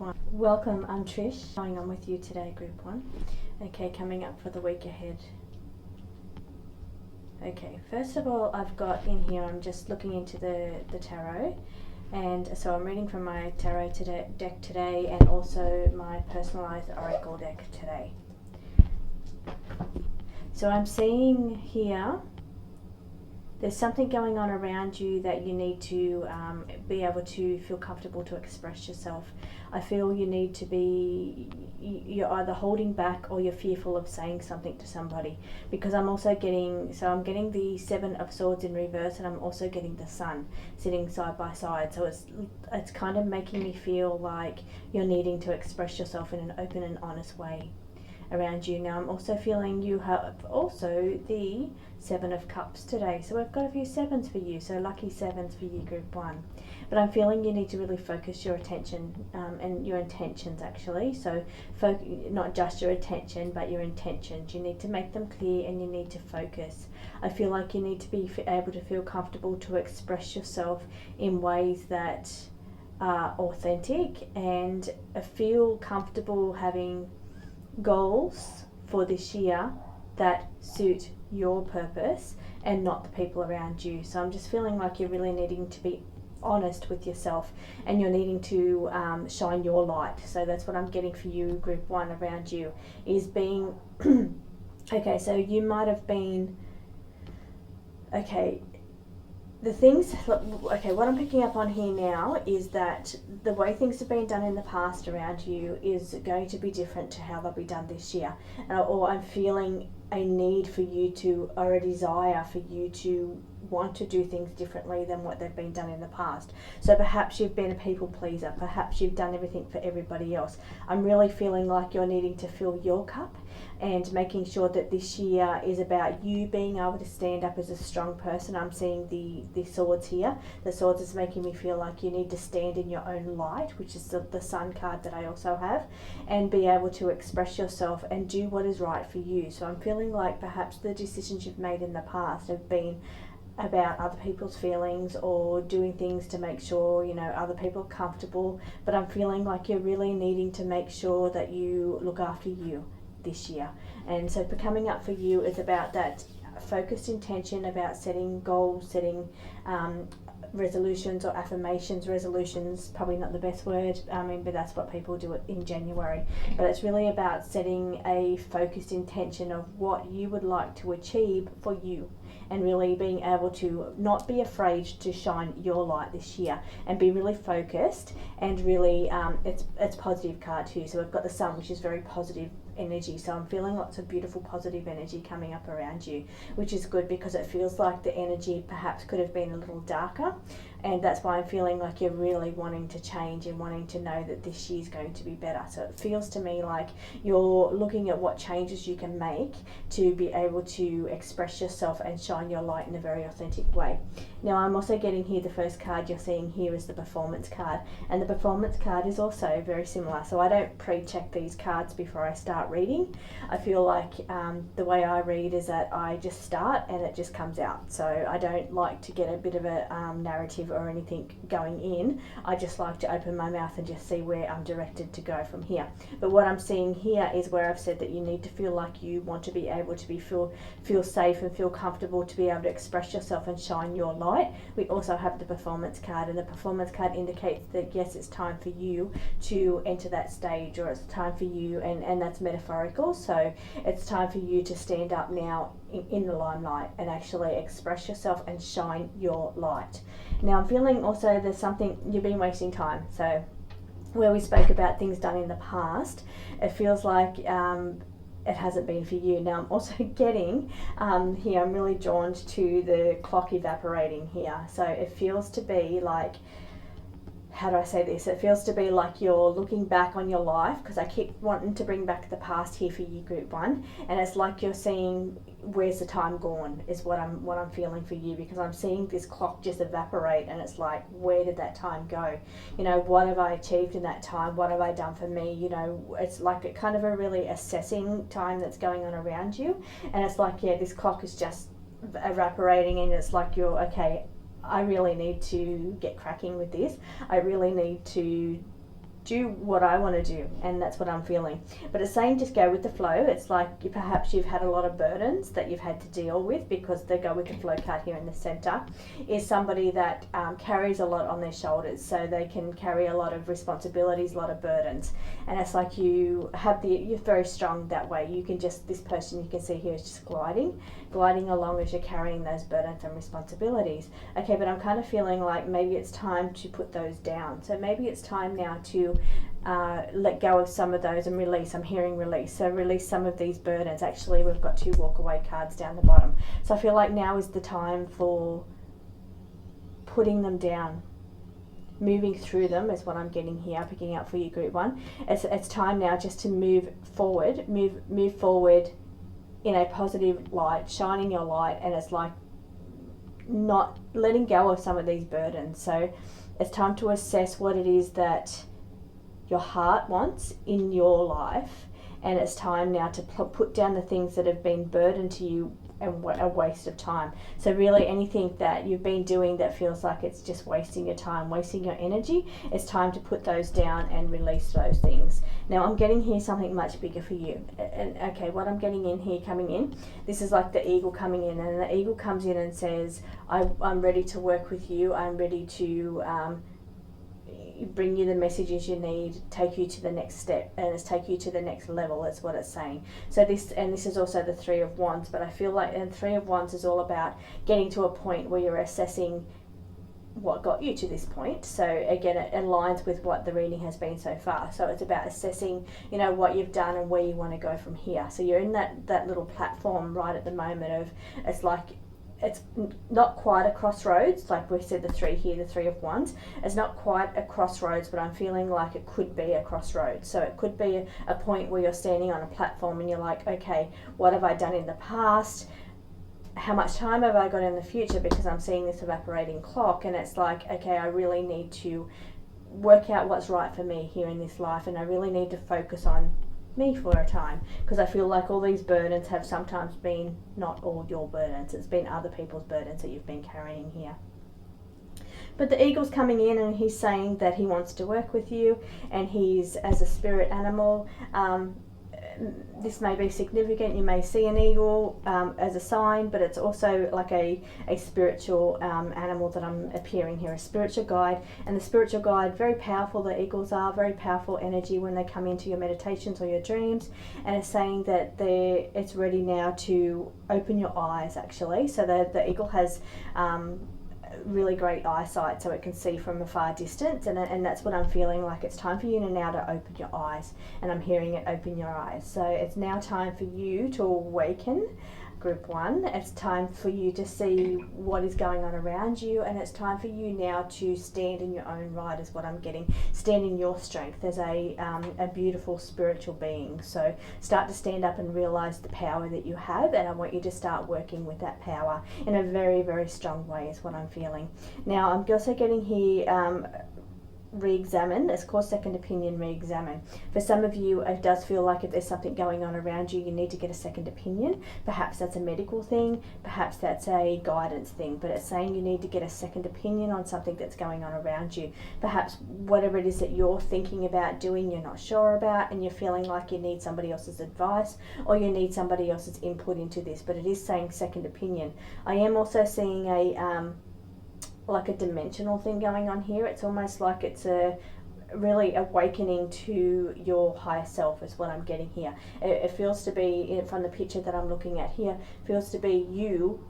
1. Welcome, I'm Trish, going on with you today, Group 1. Okay, coming up for the week ahead. Okay, first of all, I've got in here, I'm just looking into the tarot, and so I'm reading from my tarot deck today and also my personalized oracle deck today. So I'm seeing here there's something going on around you that you need to be able to feel comfortable to express yourself. I feel you need to be, you're either holding back or you're fearful of saying something to somebody, because I'm also getting, so I'm getting the 7 of Swords in reverse, and I'm also getting the Sun sitting side by side. So it's kind of making me feel like you're needing to express yourself in an open and honest way around you. Now I'm also feeling you have also the 7 of Cups today, so we've got a few 7s for you, so lucky 7s for you, Group 1. But I'm feeling you need to really focus your attention and your intentions actually, so not just your attention but your intentions. You need to make them clear and you need to focus. I feel like you need to be able to feel comfortable to express yourself in ways that are authentic, and feel comfortable having goals for this year that suit your purpose and not the people around you. So I'm just feeling like you're really needing to be honest with yourself, and you're needing to shine your light. So that's what I'm getting for you, Group 1, around you, is being okay, so you might have been the things, okay, what I'm picking up on here now is that the way things have been done in the past around you is going to be different to how they'll be done this year. Or I'm feeling a need for you to, or a desire for you to want to do things differently than what they've been done in the past. So perhaps you've been a people pleaser, perhaps you've done everything for everybody else. I'm really feeling like you're needing to fill your cup, and making sure that this year is about you being able to stand up as a strong person. I'm seeing the swords here. The swords is making me feel like you need to stand in your own light, which is the Sun card that I also have, and be able to express yourself and do what is right for you. So I'm feeling like perhaps the decisions you've made in the past have been about other people's feelings or doing things to make sure, you know, other people are comfortable, but I'm feeling like you're really needing to make sure that you look after you this year. And so coming up for you is about that focused intention, about setting goals, setting resolutions or affirmations. Resolutions, probably not the best word, but that's what people do it in January. But it's really about setting a focused intention of what you would like to achieve for you, and really being able to not be afraid to shine your light this year, and be really focused, and really it's positive card too. So we've got the Sun, which is very positive energy, so I'm feeling lots of beautiful positive energy coming up around you, which is good because it feels like the energy perhaps could have been a little darker, and that's why I'm feeling like you're really wanting to change and wanting to know that this year's going to be better. So it feels to me like you're looking at what changes you can make to be able to express yourself and shine your light in a very authentic way. Now I'm also getting here, the first card you're seeing here is the Performance card, and the Performance card is also very similar. So I don't pre-check these cards before I start reading. I feel like the way I read is that I just start and it just comes out. So I don't like to get a bit of a narrative or anything going in. I just like to open my mouth and just see where I'm directed to go from here. But what I'm seeing here is where I've said that you need to feel like you want to be able to feel safe and feel comfortable to be able to express yourself and shine your light. We also have the Performance card, and the Performance card indicates that yes, it's time for you to enter that stage, or it's time for you, and that's metaphorical, so it's time for you to stand up now in the limelight and actually express yourself and shine your light. Now I'm feeling also there's something, you've been wasting time. So where we spoke about things done in the past, it feels like it hasn't been for you. Now I'm also getting here, I'm really drawn to the clock evaporating here. So it feels to be like, how do I say this? It feels to be like you're looking back on your life, because I keep wanting to bring back the past here for you, Group 1, and it's like you're seeing where's the time gone is what I'm feeling for you, because I'm seeing this clock just evaporate, and it's like, where did that time go? You know, what have I achieved in that time? What have I done for me? You know, it's like a kind of a really assessing time that's going on around you, and it's like, yeah, this clock is just evaporating, and it's like you're, okay, I really need to get cracking with this. I really need to do what I want to do, and that's what I'm feeling. But it's saying just go with the flow. It's like perhaps you've had a lot of burdens that you've had to deal with, because the go with the flow card here in the center is somebody that carries a lot on their shoulders, so they can carry a lot of responsibilities, a lot of burdens, and it's like you're very strong that way. You can just, this person you can see here is just gliding along as you're carrying those burdens and responsibilities. Okay, but I'm kind of feeling like maybe it's time to put those down. So maybe it's time now to let go of some of those and release. I'm hearing release. So release some of these burdens. Actually, we've got 2 walk away cards down the bottom. So I feel like now is the time for putting them down. Moving through them is what I'm getting here, picking up for you, group 1. It's time now just to move forward, move forward in a positive light, shining your light, and it's like not letting go of some of these burdens. So it's time to assess what it is that your heart wants in your life, and it's time now to put down the things that have been burden to you and a waste of time. So really anything that you've been doing that feels like it's just wasting your time, wasting your energy, it's time to put those down and release those things. Now I'm getting here something much bigger for you. And okay, what I'm getting in here, coming in, this is like the eagle coming in, and the eagle comes in and says, I'm ready to work with you, I'm ready to bring you the messages you need, take you to the next step, and it's take you to the next level. That's what it's saying. So this is also the 3 of Wands, but I feel like the 3 of Wands is all about getting to a point where you're assessing what got you to this point. So again, it aligns with what the reading has been so far. So it's about assessing, what you've done and where you want to go from here. So you're in that little platform right at the moment of, it's like, it's not quite a crossroads, like we said, the 3 here, the 3 of Wands. It's not quite a crossroads, but I'm feeling like it could be a crossroads. So it could be a point where you're standing on a platform and you're like, okay, what have I done in the past? How much time have I got in the future? Because I'm seeing this evaporating clock, and it's like, okay, I really need to work out what's right for me here in this life, and I really need to focus on me for a time, because I feel like all these burdens have sometimes been not all your burdens, it's been other people's burdens that you've been carrying here. But the eagle's coming in and he's saying that he wants to work with you, and he's, as a spirit animal, this may be significant. You may see an eagle as a sign, but it's also like a spiritual animal that I'm appearing here, a spiritual guide. And the spiritual guide, very powerful, the eagles are very powerful energy when they come into your meditations or your dreams, and it's saying that it's ready now to open your eyes, actually. So the eagle has really great eyesight, so it can see from a far distance, and that's what I'm feeling like. It's time for you now to open your eyes, and I'm hearing it, open your eyes. So it's now time for you to awaken, group 1. It's time for you to see what is going on around you, and it's time for you now to stand in your own right, is what I'm getting. Stand in your strength as a beautiful spiritual being. So start to stand up and realize the power that you have, and I want you to start working with that power in a very, very strong way, is what I'm feeling. Now I'm also getting here re-examine. It's called second opinion, re-examine. For some of you, it does feel like if there's something going on around you, you need to get a second opinion. Perhaps that's a medical thing, perhaps that's a guidance thing, but it's saying you need to get a second opinion on something that's going on around you. Perhaps whatever it is that you're thinking about doing, you're not sure about, and you're feeling like you need somebody else's advice, or you need somebody else's input into this, but it is saying second opinion. I am also seeing like a dimensional thing going on here. It's almost like it's a really awakening to your higher self, is what I'm getting here. It feels to be, from the picture that I'm looking at here, feels to be you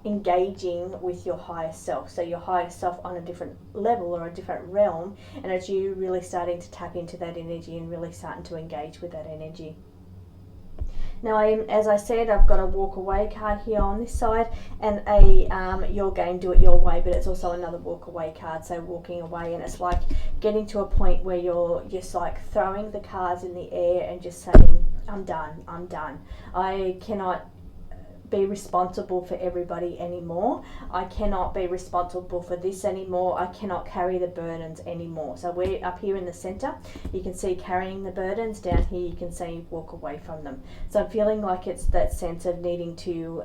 engaging with your higher self. So your higher self on a different level or a different realm, and it's you really starting to tap into that energy and really starting to engage with that energy. Now, as I said, I've got a walk away card here on this side, and a your game, do it your way, but it's also another walk away card, so walking away, and it's like getting to a point where you're just like throwing the cards in the air and just saying, I'm done, I cannot be responsible for everybody anymore. I cannot be responsible for this anymore. I cannot carry the burdens anymore. So we're up here in the center. You can see carrying the burdens. Down here you can see walk away from them. So I'm feeling like it's that sense of needing to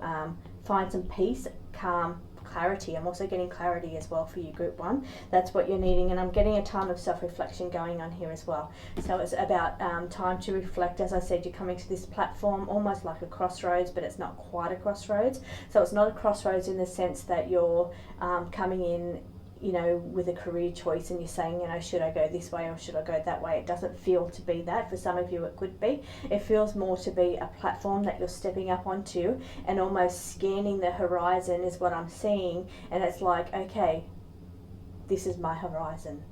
find some peace, calm clarity. I'm also getting clarity as well for you, group 1. That's what you're needing, and I'm getting a time of self-reflection going on here as well. So it's about time to reflect. As I said, you're coming to this platform almost like a crossroads, but it's not quite a crossroads. So it's not a crossroads in the sense that you're coming in, you know, with a career choice and you're saying, you know, should I go this way or should I go that way? It doesn't feel to be that. For some of you it could be. It feels more to be a platform that you're stepping up onto and almost scanning the horizon is what I'm seeing. And it's like, okay, this is my horizon.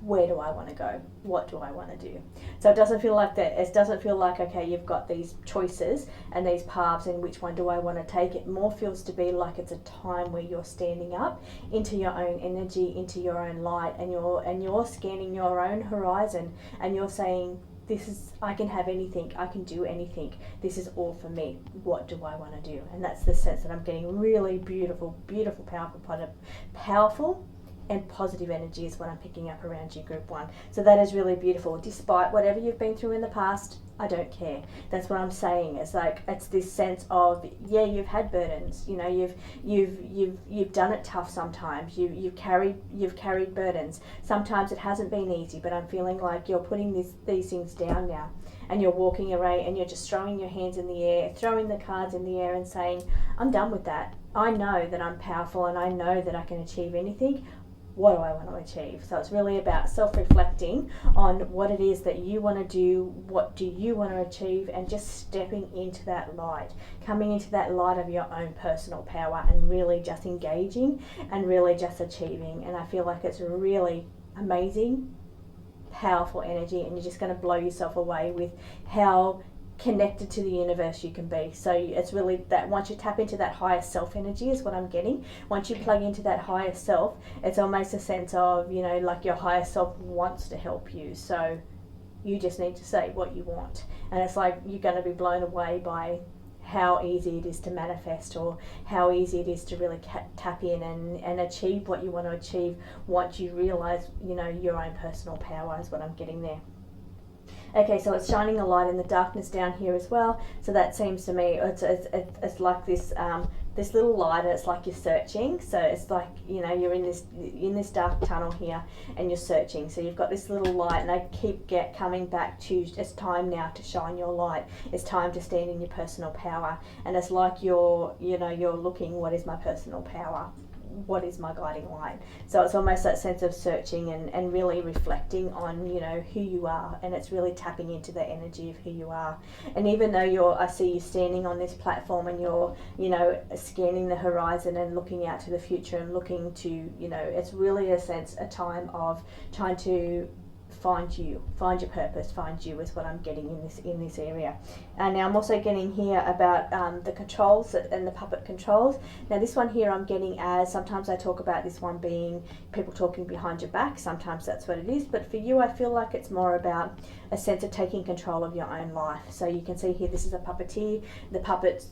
Where do I want to go? What do I want to do? So it doesn't feel like that. It doesn't feel like, okay, you've got these choices and these paths and which one do I want to take? It more feels to be like it's a time where you're standing up into your own energy, into your own light, and you're scanning your own horizon, and you're saying, this is, I can have anything, I can do anything, this is all for me, what do I want to do? And that's the sense that I'm getting. Really beautiful, powerful and positive energy is what I'm picking up around you, group 1. So that is really beautiful. Despite whatever you've been through in the past, I don't care. That's what I'm saying. It's like, it's this sense of, yeah, you've had burdens. You know, you've done it tough sometimes. You've carried burdens. Sometimes it hasn't been easy, but I'm feeling like you're putting these things down now, and you're walking away and you're just throwing your hands in the air, throwing the cards in the air and saying, I'm done with that. I know that I'm powerful and I know that I can achieve anything. What do I want to achieve? So it's really about self-reflecting on what it is that you want to do, what do you want to achieve, and just stepping into that light, coming into that light of your own personal power and really just engaging and really just achieving. And I feel like it's really amazing, powerful energy, and you're just going to blow yourself away with how connected to the universe you can be. So it's really that once you tap into that higher self energy is what I'm getting. Once you plug into that higher self, it's almost a sense of, you know, like your higher self wants to help you. So you just need to say what you want. And it's like you're going to be blown away by how easy it is to manifest, or how easy it is to really tap in and achieve what you want to achieve once you realize, you know, your own personal power is what I'm getting there. Okay, so it's shining a light in the darkness down here as well. So that seems to me, it's like this this little light, and it's like you're searching. So it's like, you know, you're in this dark tunnel here, and you're searching. So you've got this little light, and I keep coming back to, it's time now to shine your light. It's time to stand in your personal power. And it's like you're looking, what is my personal power? What is my guiding light? So it's almost that sense of searching and really reflecting on, you know, who you are, and it's really tapping into the energy of who you are. And even though I see you standing on this platform and you're, you know, scanning the horizon and looking out to the future and looking to, you know, it's really a time of trying to find your purpose, find you is what I'm getting in this area. And now I'm also getting here about the controls and the puppet controls. Now this one here I'm getting as, sometimes I talk about this one being people talking behind your back, sometimes that's what it is, but for you I feel like it's more about a sense of taking control of your own life. So you can see here, this is a puppeteer. The puppets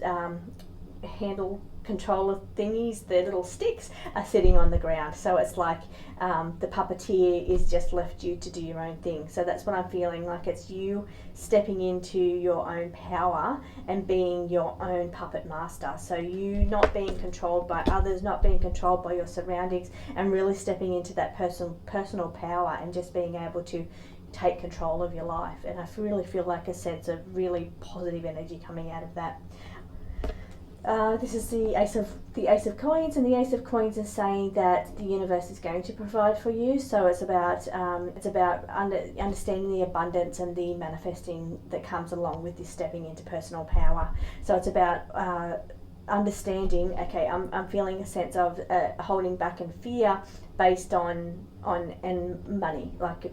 handle controller thingies, the little sticks, are sitting on the ground. So it's like the puppeteer is just left you to do your own thing. So that's what I'm feeling like. It's you stepping into your own power and being your own puppet master. So you not being controlled by others, not being controlled by your surroundings, and really stepping into that personal power and just being able to take control of your life. And I really feel like a sense of really positive energy coming out of that. This is the Ace of Coins, and the Ace of Coins is saying that the universe is going to provide for you. So it's about understanding the abundance and the manifesting that comes along with this stepping into personal power. So it's about understanding. Okay, I'm feeling a sense of holding back and fear based on and money, like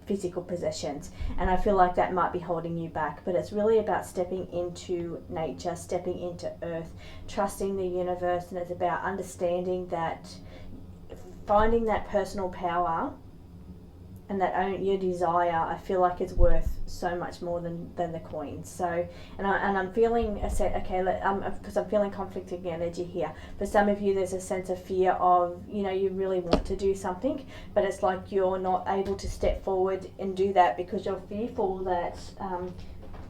physical possessions, and I feel like that might be holding you back, but it's really about stepping into nature, stepping into earth, trusting the universe, and it's about understanding that, finding that personal power and that your desire, I feel like it's worth so much more than the coins. So, and I'm feeling a set, okay, because I'm feeling conflicting energy here. For some of you, there's a sense of fear of, you know, you really want to do something, but it's like you're not able to step forward and do that because you're fearful that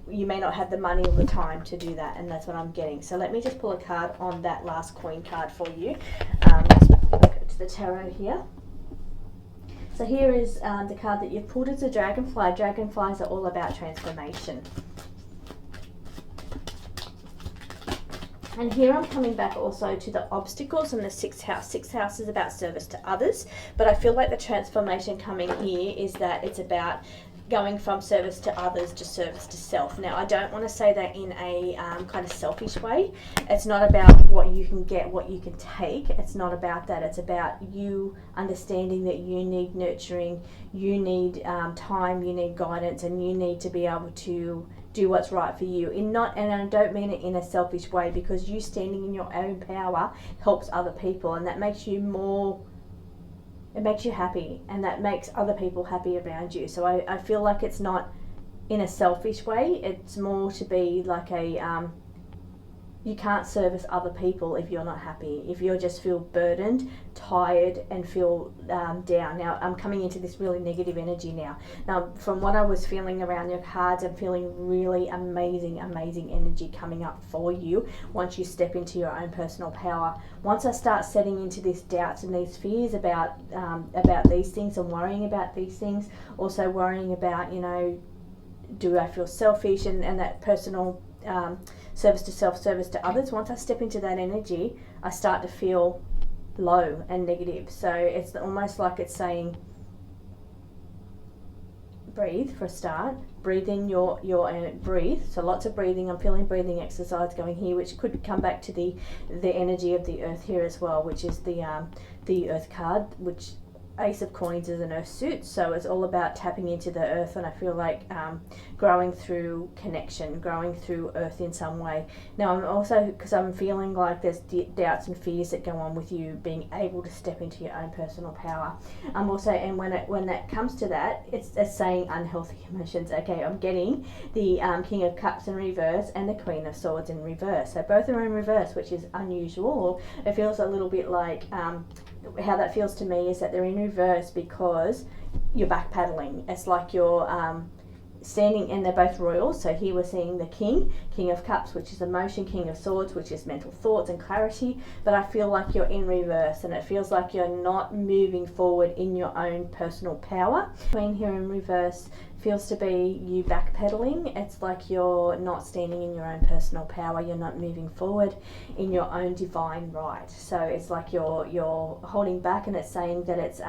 you may not have the money or the time to do that, and that's what I'm getting. So let me just pull a card on that last coin card for you. Let's look at the tarot here. So here is the card that you've pulled. It's a dragonfly. Dragonflies are all about transformation. And here I'm coming back also to the obstacles and the sixth house. Sixth house is about service to others, but I feel like the transformation coming here is that it's about going from service to others to service to self. Now, I don't want to say that in a kind of selfish way. It's not about what you can get, what you can take. It's not about that. It's about you understanding that you need nurturing, you need time, you need guidance, and you need to be able to do what's right for you. And I don't mean it in a selfish way, because you standing in your own power helps other people, and that makes you more, it makes you happy, and that makes other people happy around you. So I feel like it's not in a selfish way. It's more to be like a you can't service other people if you're not happy, if you just feel burdened, tired, and feel down. Now, I'm coming into this really negative energy now. Now, from what I was feeling around your cards, I'm feeling really amazing energy coming up for you once you step into your own personal power. Once I start setting into this doubts and these fears about these things, and worrying about these things, also worrying about, do I feel selfish, and that personal service to self, service to others. Once I step into that energy, I start to feel low and negative. So it's almost like it's saying, breathe for a start. Breathing your breathe. So lots of breathing. I'm feeling breathing exercise going here, which could come back to the energy of the earth here as well, which is the earth card, which Ace of Coins is an earth suit, so it's all about tapping into the earth, and I feel like growing through connection, growing through earth in some way. Now, I'm also, because I'm feeling like there's doubts and fears that go on with you being able to step into your own personal power. I'm also, and when that comes to that, it's saying unhealthy emotions. Okay, I'm getting the King of Cups in reverse and the Queen of Swords in reverse. So both are in reverse, which is unusual. It feels a little bit like how that feels to me is that they're in reverse because you're backpedaling. It's like you're standing, and they're both royals. So here we're seeing the King of Cups, which is emotion, King of Swords, which is mental thoughts and clarity. But I feel like you're in reverse, and it feels like you're not moving forward in your own personal power. Queen here in reverse feels to be you backpedaling. It's like you're not standing in your own personal power. You're not moving forward in your own divine right. So it's like you're holding back, and it's saying that it's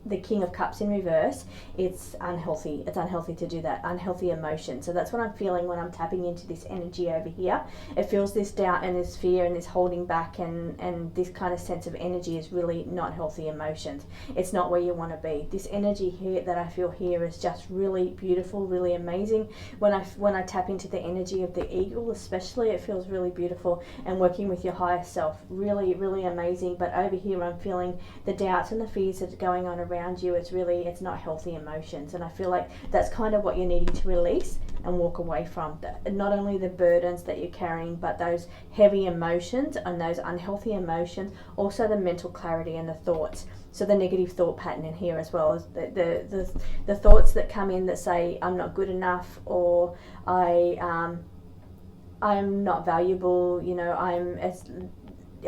the King of Cups in reverse. It's unhealthy. It's unhealthy to do that. Unhealthy emotion. So that's what I'm feeling when I'm tapping into this energy over here. It feels this doubt and this fear and this holding back, and this kind of sense of energy is really not healthy emotions. It's not where you want to be. This energy here that I feel here is just really beautiful, really amazing. When I tap into the energy of the eagle especially, it feels really beautiful, and working with your higher self, really, really amazing. But over here I'm feeling the doubts and the fears that are going on around you. It's not healthy emotions, and I feel like that's kind of what you're needing to release and walk away from. Not only the burdens that you're carrying, but those heavy emotions and those unhealthy emotions, also the mental clarity and the thoughts. So the negative thought pattern in here as well as the thoughts that come in that say I'm not good enough, or I'm not valuable,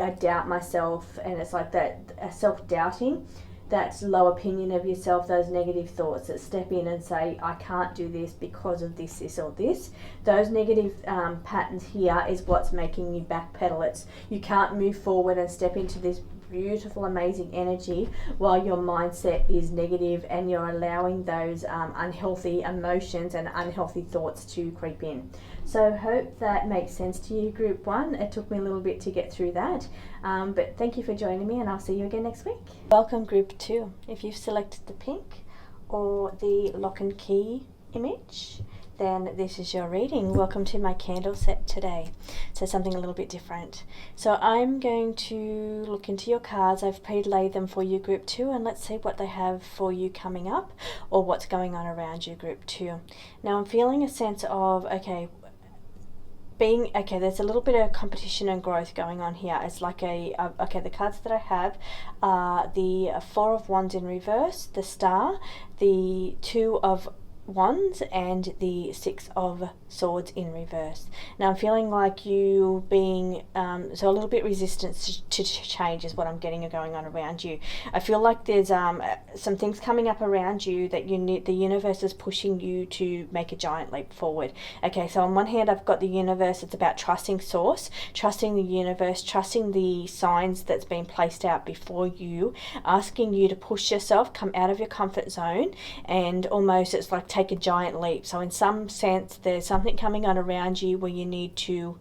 I doubt myself, and it's like that self-doubting, that low opinion of yourself, those negative thoughts that step in and say, I can't do this because of this, or this. Those negative patterns here is what's making you backpedal. You can't move forward and step into this beautiful, amazing energy while your mindset is negative, and you're allowing those unhealthy emotions and unhealthy thoughts to creep in. So hope that makes sense to you, Group 1. It took me a little bit to get through that, but thank you for joining me, and I'll see you again next week. Welcome, Group 2. If you've selected the pink or the lock and key image, then this is your reading. Welcome to my candle set today. So something a little bit different. So I'm going to look into your cards. I've pre-laid them for you, Group 2, and let's see what they have for you coming up, or what's going on around you, Group 2. Now I'm feeling a sense of, there's a little bit of competition and growth going on here. It's like the cards that I have are the Four of Wands in reverse, the Star, the Two of Wands and the Six of Swords in reverse. Now I'm feeling like you being so a little bit resistance to change is what I'm getting going on around you. I feel like there's some things coming up around you that you need. The universe is pushing you to make a giant leap forward. Okay, so on one hand I've got the universe. It's about trusting source, trusting the universe, trusting the signs that's been placed out before you, asking you to push yourself, come out of your comfort zone, and almost it's like take a giant leap. So in some sense there's something coming on around you where you need to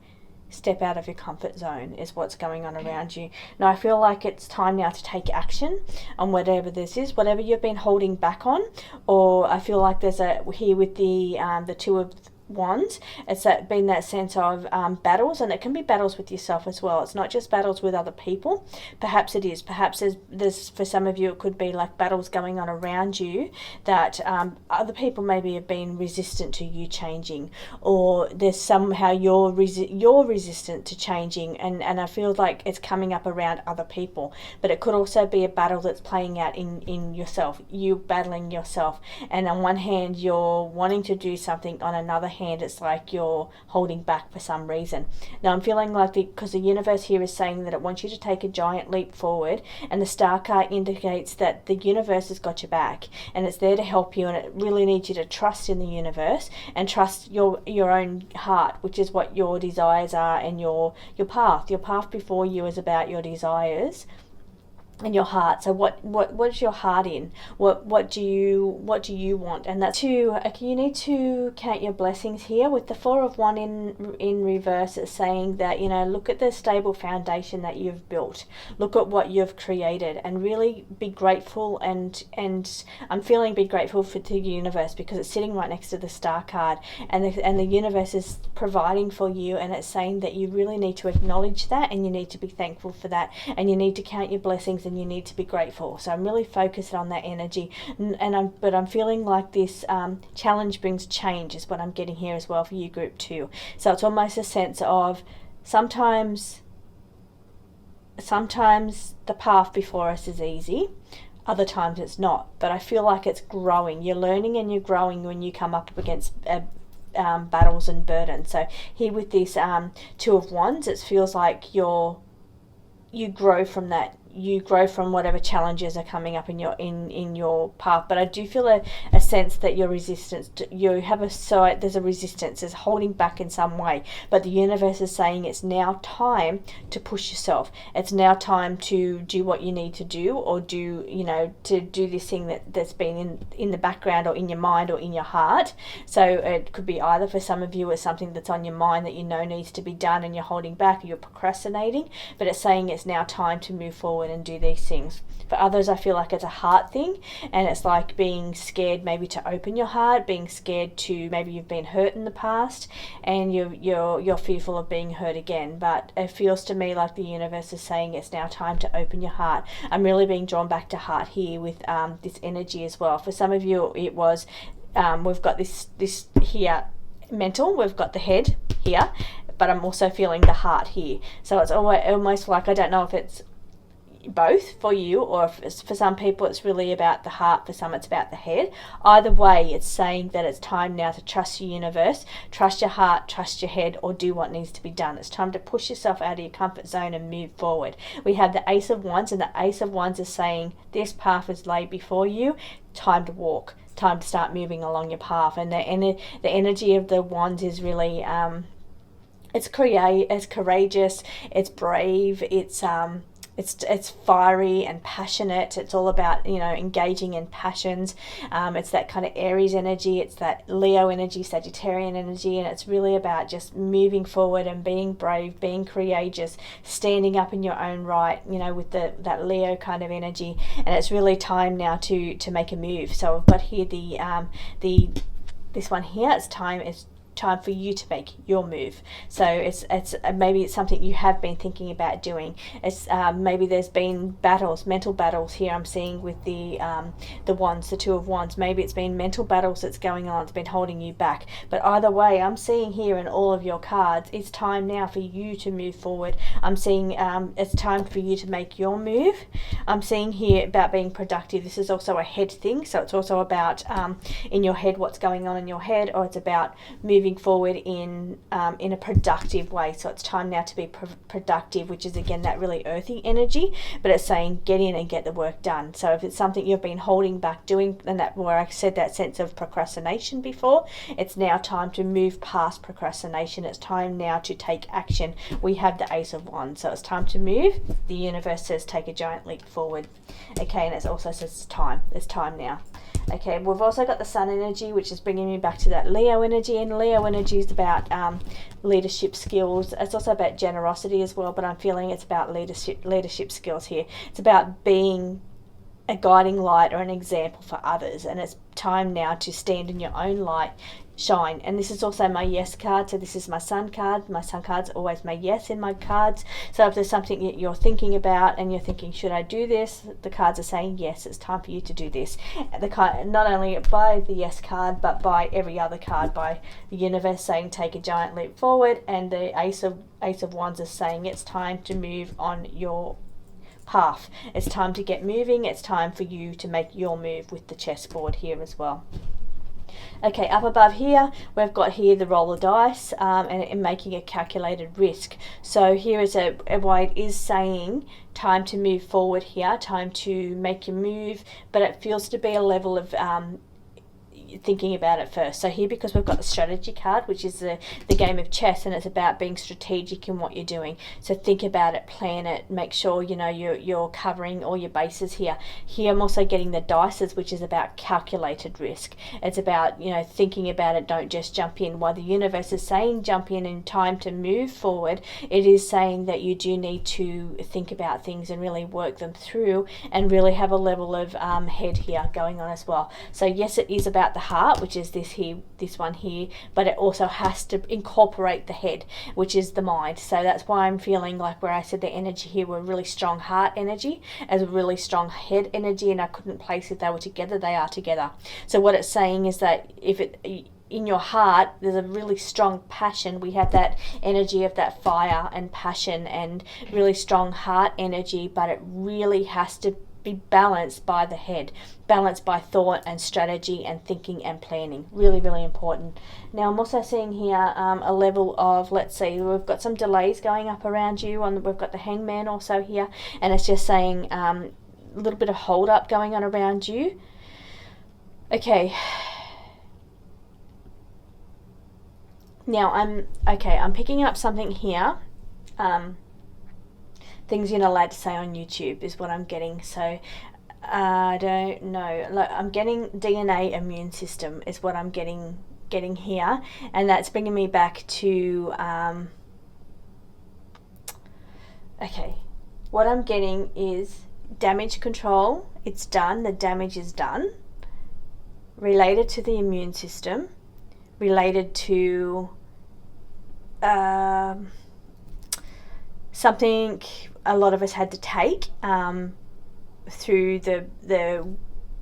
step out of your comfort zone is what's going on around you. Now I feel like it's time now to take action on whatever this is, whatever you've been holding back on. Or I feel like there's a here with the Two of Wands, it's been that sense of battles, and it can be battles with yourself as well. It's not just battles with other people. Perhaps it is. Perhaps there's for some of you it could be like battles going on around you that other people maybe have been resistant to you changing, or there's somehow you're resistant to changing, and I feel like it's coming up around other people. But it could also be a battle that's playing out in yourself, you battling yourself. And on one hand you're wanting to do something, on another hand it's like you're holding back for some reason. Now I'm feeling like because the universe here is saying that it wants you to take a giant leap forward, and the star card indicates that the universe has got your back and it's there to help you, and it really needs you to trust in the universe and trust your own heart, which is what your desires are, and your path before you is about your desires and your heart. So what's your heart in? What do you want? And that's you need to count your blessings here. With the Four of Wands in reverse, it's saying that, look at the stable foundation that you've built, look at what you've created, and really be grateful. And I'm feeling be grateful for the universe, because it's sitting right next to the star card, and the universe is providing for you, and it's saying that you really need to acknowledge that, and you need to be thankful for that, and you need to count your blessings, and you need to be grateful. So I'm really focused on that energy, but I'm feeling like this challenge brings change is what I'm getting here as well for you, group 2. So it's almost a sense of sometimes the path before us is easy, other times it's not, but I feel like it's growing. You're learning and you're growing when you come up against battles and burdens. So here with this Two of Wands, it feels like you grow from that. You grow from whatever challenges are coming up in your path. But I do feel a sense that your resistance, there's a resistance, there's holding back in some way. But the universe is saying it's now time to push yourself. It's now time to do what you need to do, or to do this thing that's been in the background, or in your mind, or in your heart. So it could be either for some of you it's something that's on your mind that needs to be done, and you're holding back, or you're procrastinating. But it's saying it's now time to move forward and do these things. For others, I feel like it's a heart thing, and it's like being scared maybe to open your heart, being scared to, maybe you've been hurt in the past and you're fearful of being hurt again. But it feels to me like the universe is saying it's now time to open your heart. I'm really being drawn back to heart here with this energy as well. For some of you it was we've got this here mental, we've got the head here, but I'm also feeling the heart here. So it's almost like, I don't know if it's both for you, or if it's, for some people it's really about the heart, for some it's about the head. Either way, it's saying that it's time now to trust your universe, trust your heart, trust your head, or do what needs to be done. It's time to push yourself out of your comfort zone and move forward. We have the Ace of Wands, and the Ace of Wands is saying this path is laid before you, time to walk, time to start moving along your path. And the energy of the Wands is really it's courageous, it's brave, it's fiery and passionate. It's all about, engaging in passions. It's that kind of Aries energy. It's that Leo energy, Sagittarian energy. And it's really about just moving forward and being brave, being courageous, standing up in your own right, with that Leo kind of energy. And it's really time now to make a move. So I've got here this one here. It's time. time for you to make your move. So it's maybe it's something you have been thinking about doing. It's maybe there's been battles, mental battles here I'm seeing with the wands, the Two of Wands. Maybe it's been mental battles that's going on, it's been holding you back. But either way, I'm seeing here in all of your cards, it's time now for you to move forward. I'm seeing it's time for you to make your move. I'm seeing here about being productive. This is also a head thing, so it's also about in your head, what's going on in your head, or it's about moving forward in a productive way. So it's time now to be productive, which is again that really earthy energy, but it's saying get in and get the work done. So if it's something you've been holding back doing, and that where I said that sense of procrastination before, it's now time to move past procrastination. It's time now to take action. We have the Ace of Wands, so it's time to move. The universe says take a giant leap forward. Okay, and it also says it's time now. Okay, we've also got the Sun energy, which is bringing me back to that Leo energy, and Leo energy is about leadership skills. It's also about generosity as well, but I'm feeling it's about leadership skills here. It's about being a guiding light or an example for others, and it's time now to stand in your own light, shine. And this is also my yes card, so this is my Sun card. My Sun card's always my yes in my cards. So if there's something that you're thinking about and you're thinking, should I do this, the cards are saying yes, it's time for you to do this. The card, not only by the yes card, but by every other card, by the universe saying take a giant leap forward, and the Ace of Wands is saying it's time to move on your path. It's time to get moving. It's time for you to make your move with the chessboard here as well. Okay, up above here, we've got here the roll of dice and making a calculated risk. So here is why it is saying time to move forward here, time to make your move, but it feels to be a level of thinking about it first. So here, because we've got the strategy card, which is the game of chess, and it's about being strategic in what you're doing. So think about it, plan it, make sure you know you're covering all your bases here. Here I'm also getting the dices, which is about calculated risk. It's about, you know, thinking about it, don't just jump in. While the universe is saying jump in time to move forward, it is saying that you do need to think about things and really work them through, and really have a level of head here going on as well. So yes, it is about the heart, which is this one here, but it also has to incorporate the head, which is the mind. So that's why I'm feeling like where I said the energy here were really strong heart energy as a really strong head energy, and I couldn't place if they were together. They are together. So what it's saying is that if it in your heart there's a really strong passion, we have that energy of that fire and passion and really strong heart energy, but it really has to be balanced by the head, balanced by thought and strategy and thinking and planning. Really, really important. Now I'm also seeing here a level of, let's see, we've got some delays going up around you. We've got the Hangman also here, and it's just saying a little bit of hold up going on around you. Okay. Now I'm picking up something here. Things you're not allowed to say on YouTube is what I'm getting. So I don't know. Like, I'm getting DNA immune system is what I'm getting here, and that's bringing me back to okay. What I'm getting is damage control. It's done. The damage is done. Related to the immune system. Related to something a lot of us had to take through the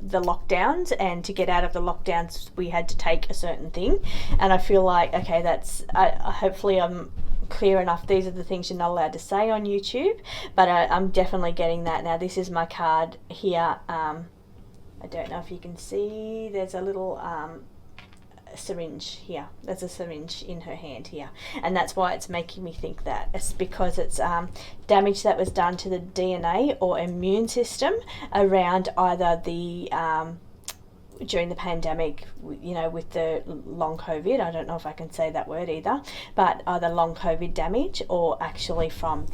lockdowns, and to get out of the lockdowns we had to take a certain thing. And I feel like, okay, that's hopefully I'm clear enough. These are the things you're not allowed to say on YouTube, but I'm definitely getting that. Now this is my card here. I don't know if you can see, there's a little syringe here. There's a syringe in her hand here, and that's why it's making me think that. It's because it's damage that was done to the DNA or immune system around either the during the pandemic, you know, with the long COVID. I don't know if I can say that word either, but either long COVID damage or actually from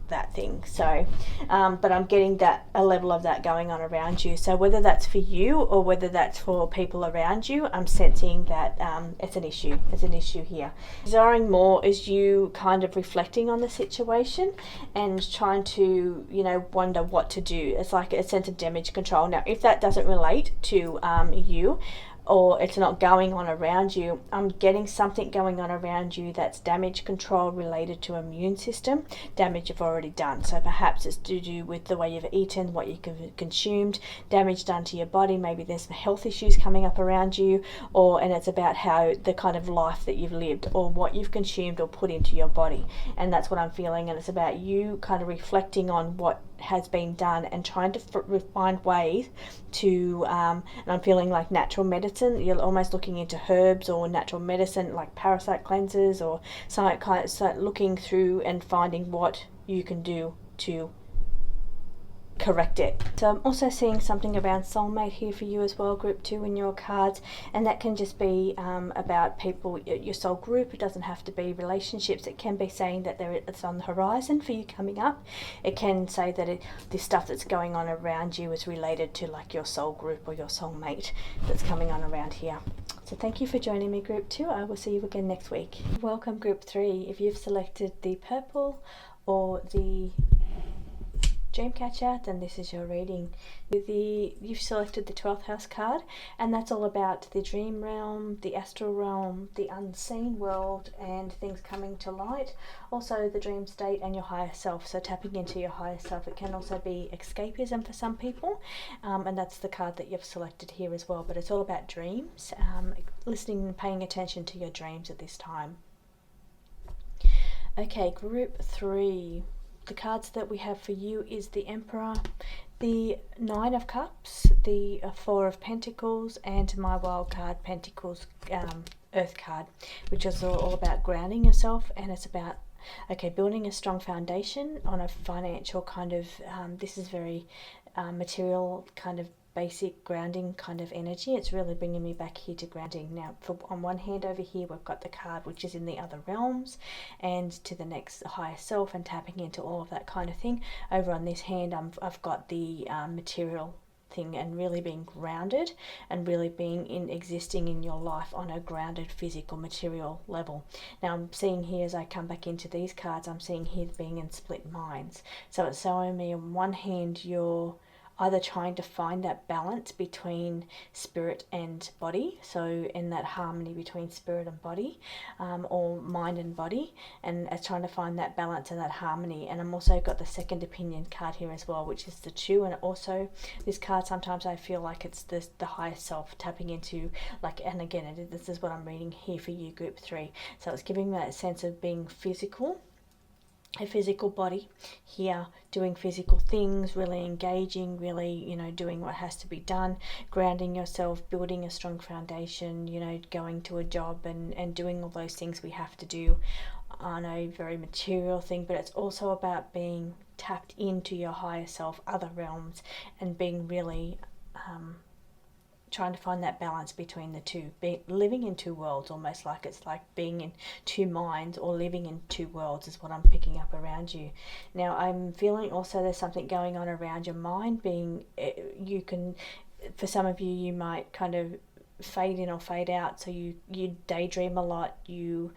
that thing. So but I'm getting that a level of that going on around you. So whether that's for you or whether that's for people around you, I'm sensing that it's an issue here. Desiring more is you kind of reflecting on the situation and trying to, you know, wonder what to do. It's like a sense of damage control. Now if that doesn't relate to you, or it's not going on around you. I'm getting something going on around you that's damage control related to immune system, damage you've already done. So perhaps it's to do with the way you've eaten, what you've consumed, damage done to your body. Maybe there's some health issues coming up around you, and it's about how the kind of life that you've lived or what you've consumed or put into your body. And that's what I'm feeling, and it's about you kind of reflecting on what has been done and trying to find ways to and I'm feeling like natural medicine. You're almost looking into herbs or natural medicine, like parasite cleansers, or start looking through and finding what you can do to correct it. So I'm also seeing something around soulmate here for you as well, group 2 in your cards, and that can just be about people, your soul group. It doesn't have to be relationships. It can be saying that it's on the horizon for you coming up. It can say that this stuff that's going on around you is related to like your soul group or your soulmate that's coming on around here. So thank you for joining me, group 2. I will see you again next week. Welcome, group 3. If you've selected the purple or the Dreamcatcher, then this is your reading. You've selected the 12th house card, and that's all about the dream realm, the astral realm, the unseen world, and things coming to light. Also the dream state and your higher self, so tapping into your higher self. It can also be escapism for some people, and that's the card that you've selected here as well. But it's all about dreams, listening and paying attention to your dreams at this time. Okay, group 3. The cards that we have for you is the Emperor, the 9 of Cups, the 4 of Pentacles, and my wild card, Pentacles, Earth card, which is all about grounding yourself, and it's about building a strong foundation on a financial kind of, this is very material kind of basic grounding kind of energy. It's really bringing me back here to grounding. Now, on one hand over here, we've got the card which is in the other realms and to the next higher self and tapping into all of that kind of thing. Over on this hand, I've got the material thing and really being grounded and really being existing in your life on a grounded physical material level. Now I'm seeing here, as I come back into these cards, I'm seeing here being in split minds. So it's showing me on one hand you're either trying to find that balance between spirit and body, so in that harmony between spirit and body, or mind and body, and trying to find that balance and that harmony. And I'm also got the second opinion card here as well, which is the 2, and also this card, sometimes I feel like it's the higher self tapping into, like, and again, this is what I'm reading here for you, group 3. So it's giving that sense of being physical, a physical body here, doing physical things, really engaging, really, doing what has to be done, grounding yourself, building a strong foundation, going to a job and doing all those things we have to do on a very material thing. But it's also about being tapped into your higher self, other realms, and being really trying to find that balance between the two, living in two worlds, almost like it's like being in two minds or living in two worlds is what I'm picking up around you. Now I'm feeling also there's something going on around your mind, you can, for some of you, you might kind of fade in or fade out, so you daydream a lot, you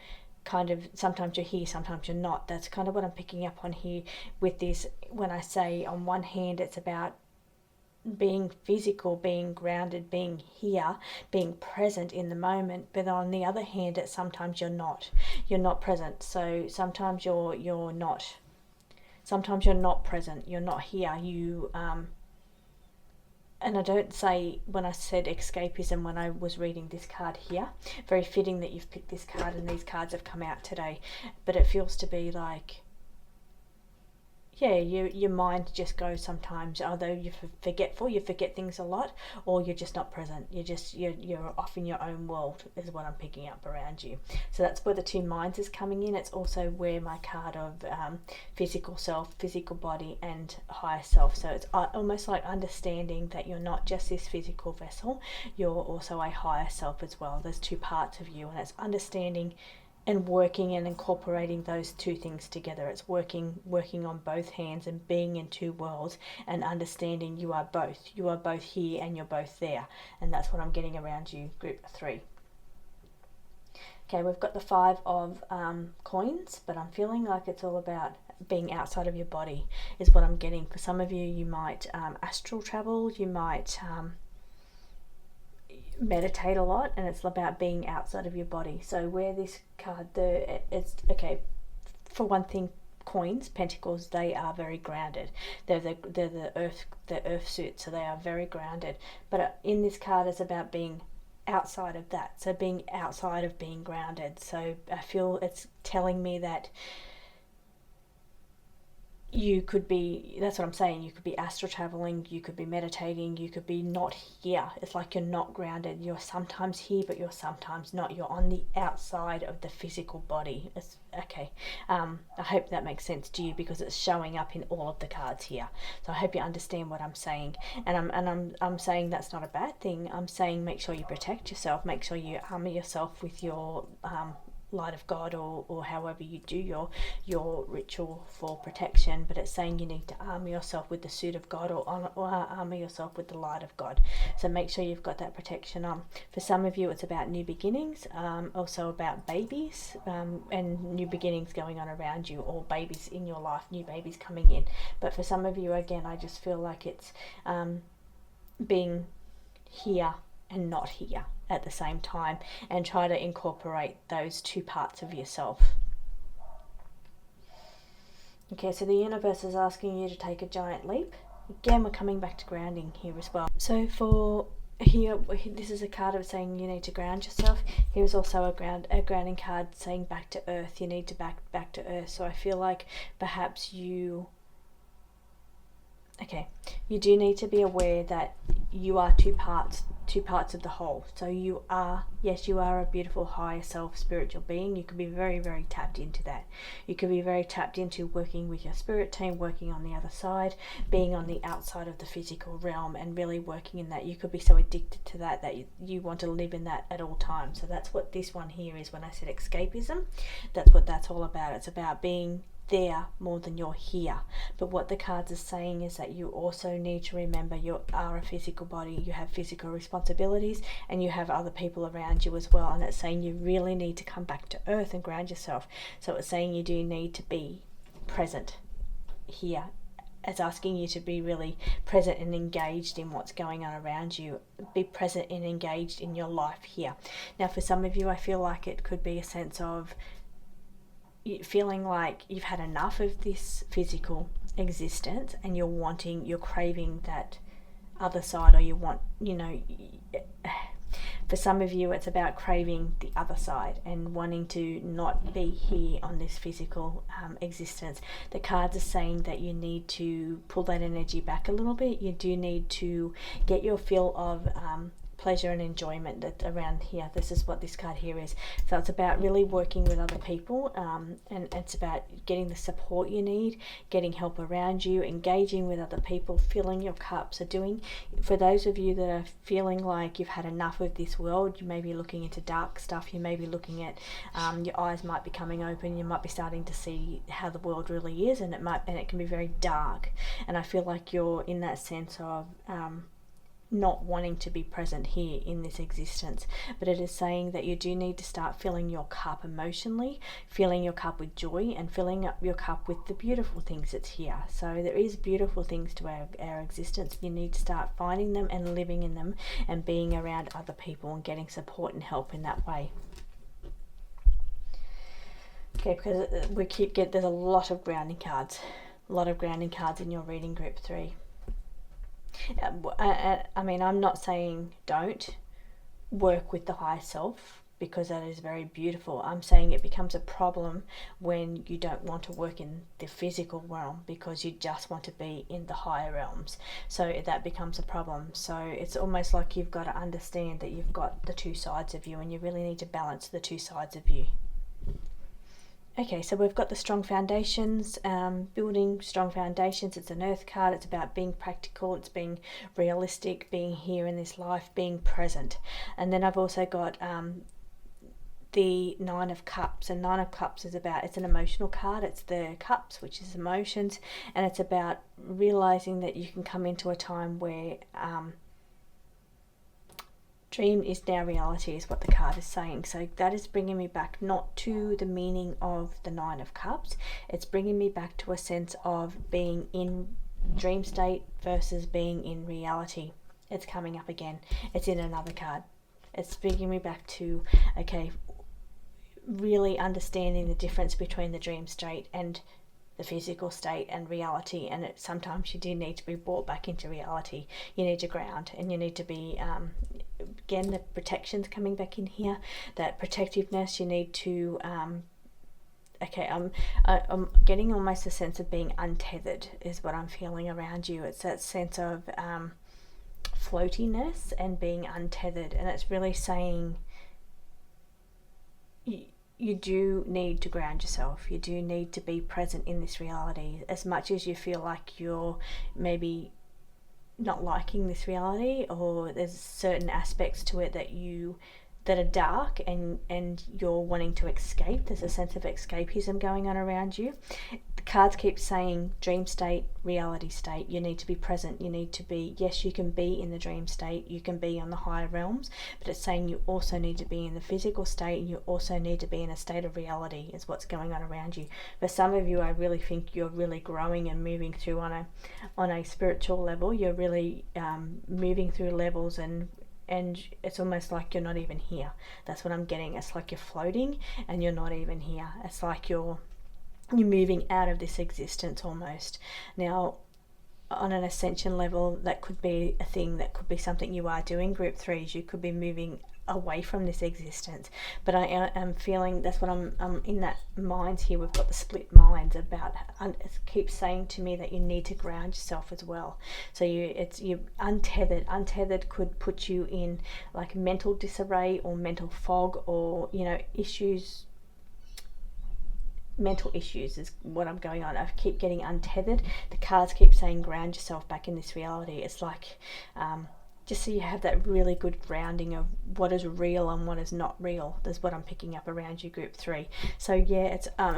kind of, sometimes you're here, sometimes you're not. That's kind of what I'm picking up on here with this, when I say on one hand it's about being physical, being grounded, being here, being present in the moment, but on the other hand, it's sometimes you're not present. So sometimes you're not present, you're not here, and I don't say, when I said escapism when I was reading this card here, very fitting that you've picked this card and these cards have come out today, but it feels to be like, yeah, your mind just goes sometimes, although you're forgetful, you forget things a lot, or you're just not present, you're off in your own world is what I'm picking up around you. So that's where the 2 minds is coming in. It's also where my card of physical self, physical body and higher self, so it's almost like understanding that you're not just this physical vessel, you're also a higher self as well. There's 2 parts of you, and it's understanding and working and incorporating those 2 things together. It's working on both hands and being in 2 worlds and understanding you are both here and you're both there. And that's what I'm getting around you, group 3. Okay, we've got the 5 of coins, but I'm feeling like it's all about being outside of your body is what I'm getting. For some of you, you might astral travel, you might meditate a lot, and it's about being outside of your body. So where this card, it's okay. For one thing, coins, pentacles, they are very grounded. They're the earth suit, so they are very grounded. But in this card, it's about being outside of that. So being outside of being grounded. So I feel it's telling me that you could be, that's what I'm saying, you could be astral traveling, you could be meditating, you could be not here. It's like you're not grounded. You're sometimes here, but you're sometimes not. You're on the outside of the physical body. It's okay. I hope that makes sense to you, because it's showing up in all of the cards here. So I hope you understand what I'm saying. And I'm saying that's not a bad thing. I'm saying make sure you protect yourself. Make sure you armor yourself with your light of God, or however you do your ritual for protection. But it's saying you need to armor yourself with the suit of God, or armor yourself with the light of God. So make sure you've got that protection on. For some of you, it's about new beginnings, also about babies, and new beginnings going on around you, or babies in your life, new babies coming in. But for some of you, again, I just feel like it's being here and not here at the same time, and try to incorporate those two parts of yourself. Okay, so the universe is asking you to take a giant leap. Again, we're coming back to grounding here as well. So for here, this is a card of saying you need to ground yourself. Here's also a grounding card saying back to earth. You need to back to earth. So I feel like perhaps you do need to be aware that you are two parts of the whole. So you are a beautiful higher self spiritual being. You could be very, very tapped into that. You could be very tapped into working with your spirit team, working on the other side, being on the outside of the physical realm, and really working in that. You could be so addicted to that you want to live in that at all times. So that's what this one here is. When I said escapism, that's what that's all about. It's about being there more than you're here. But what the cards are saying is that you also need to remember you are a physical body, you have physical responsibilities, and you have other people around you as well. And it's saying you really need to come back to earth and ground yourself. So it's saying you do need to be present here. It's asking you to be really present and engaged in what's going on around you. Be present and engaged in your life here. Now for some of you, I feel like it could be a sense of feeling like you've had enough of this physical existence, and you're craving that other side, or you want, for some of you it's about craving the other side and wanting to not be here on this physical existence. The cards are saying that you need to pull that energy back a little bit. You do need to get your fill of pleasure and enjoyment that around here. This is what this card here is. So it's about really working with other people, and it's about getting the support you need, getting help around you, engaging with other people, filling your cup. So for those of you that are feeling like you've had enough of this world, you may be looking into dark stuff, you may be looking at your eyes might be coming open, you might be starting to see how the world really is, and it can be very dark. And I feel like you're in that sense of not wanting to be present here in this existence. But it is saying that you do need to start filling your cup emotionally, filling your cup with joy, and filling up your cup with the beautiful things that's here. So there is beautiful things to our existence. You need to start finding them and living in them, and being around other people and getting support and help in that way. Okay, because there's a lot of grounding cards. A lot of grounding cards in your reading group 3. I mean, I'm not saying don't work with the higher self, because that is very beautiful. I'm saying it becomes a problem when you don't want to work in the physical realm, because you just want to be in the higher realms. So that becomes a problem. So it's almost like you've got to understand that you've got the two sides of you, and you really need to balance the two sides of you. Okay, so we've got the strong foundations, building strong foundations. It's an earth card. It's about being practical. It's being realistic, being here in this life, being present. And then I've also got the 9 of Cups. And 9 of Cups it's an emotional card. It's the cups, which is emotions. And it's about realizing that you can come into a time where dream is now reality, is what the card is saying. So that is bringing me back not to the meaning of the 9 of Cups. It's bringing me back to a sense of being in dream state versus being in reality. It's coming up again. It's in another card. It's bringing me back to, okay, really understanding the difference between the dream state and the physical state and reality. And sometimes you do need to be brought back into reality. You need to ground, and you need to be, again, the protection's coming back in here, that protectiveness. You need to, okay, I'm getting almost a sense of being untethered is what I'm feeling around you. It's that sense of floatiness and being untethered, and it's really saying you do need to ground yourself. You do need to be present in this reality. As much as you feel like you're maybe not liking this reality, or there's certain aspects to it that are dark, and you're wanting to escape, there's a sense of escapism going on around you. The cards keep saying dream state, reality state. You need to be present. You need to be, yes, you can be in the dream state, you can be on the higher realms, but it's saying you also need to be in the physical state, and you also need to be in a state of reality is what's going on around you. For some of you, I really think you're really growing and moving through on a spiritual level. You're really moving through levels, and it's almost like you're not even here. That's what I'm getting. It's like you're floating and you're not even here. It's like you're moving out of this existence almost. Now, on an ascension level, that could be a thing, that could be something you are doing. Group 3s, you could be moving away from this existence, but I am feeling that's what I'm in that minds here. We've got the split minds about, it keeps saying to me that you need to ground yourself as well. So you're untethered could put you in like mental disarray or mental fog, or mental issues is what I'm going on. I keep getting untethered. The cards keep saying ground yourself back in this reality. It's like just so you have that really good grounding of what is real and what is not real. That's what I'm picking up around you, group 3. So yeah, it's I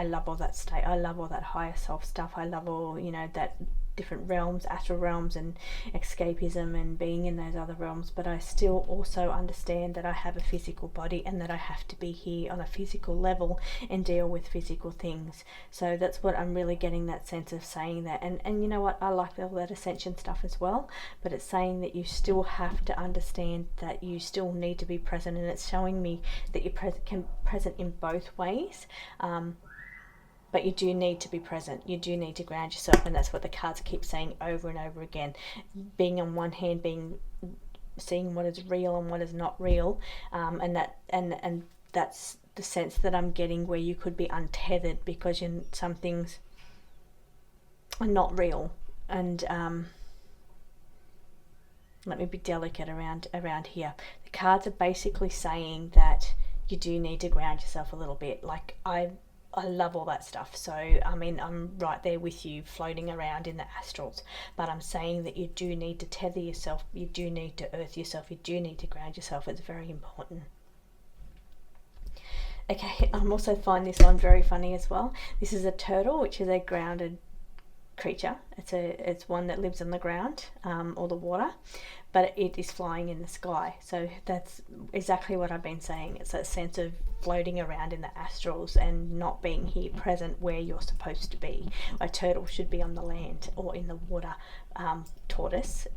love all that state. I love all that higher self stuff. I love all that different realms, astral realms, and escapism and being in those other realms. But I still also understand that I have a physical body, and that I have to be here on a physical level and deal with physical things. So that's what I'm really getting, that sense of saying that. And you know what, I like all that ascension stuff as well, but it's saying that you still have to understand that you still need to be present, and it's showing me that you're present in both ways. But you do need to be present. You do need to ground yourself, and that's what the cards keep saying over and over again. Being on one hand, seeing what is real and what is not real, and that's the sense that I'm getting, where you could be untethered because some things are not real. And let me be delicate around here. The cards are basically saying that you do need to ground yourself a little bit. Like I love all that stuff. So, I mean, I'm right there with you, floating around in the astrals. But I'm saying that you do need to tether yourself. You do need to earth yourself. You do need to ground yourself. It's very important. Okay, I'm also finding this one very funny as well. This is a turtle, which is a grounded creature. It's one that lives on the ground or the water, but it is flying in the sky. So that's exactly what I've been saying. It's that sense of floating around in the astrals and not being here present where you're supposed to be. A turtle should be on the land or in the water. Tortoise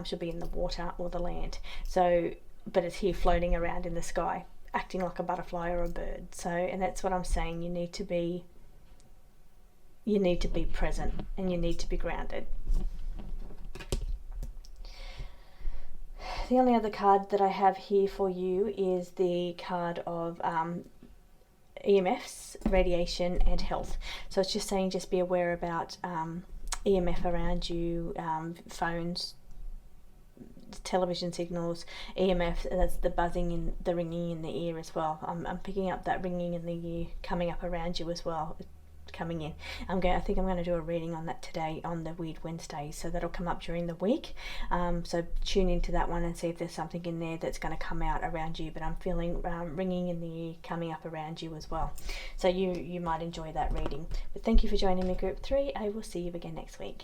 should be in the water or the land. So, but it's here floating around in the sky, acting like a butterfly or a bird. So, and that's what I'm saying. You need to be present, and you need to be grounded. The only other card that I have here for you is the card of EMFs, radiation, and health. So it's just saying, just be aware about EMF around you, phones, television signals, EMF, that's the buzzing and the ringing in the ear as well. I'm picking up that ringing in the ear coming up around you as well, coming in. I think I'm going to do a reading on that today on the Weird Wednesday, so that'll come up during the week. So tune into that one and see if there's something in there that's going to come out around you. But I'm feeling ringing in the ear coming up around you as well. So you might enjoy that reading. But thank you for joining me, Group 3. I will see you again next week.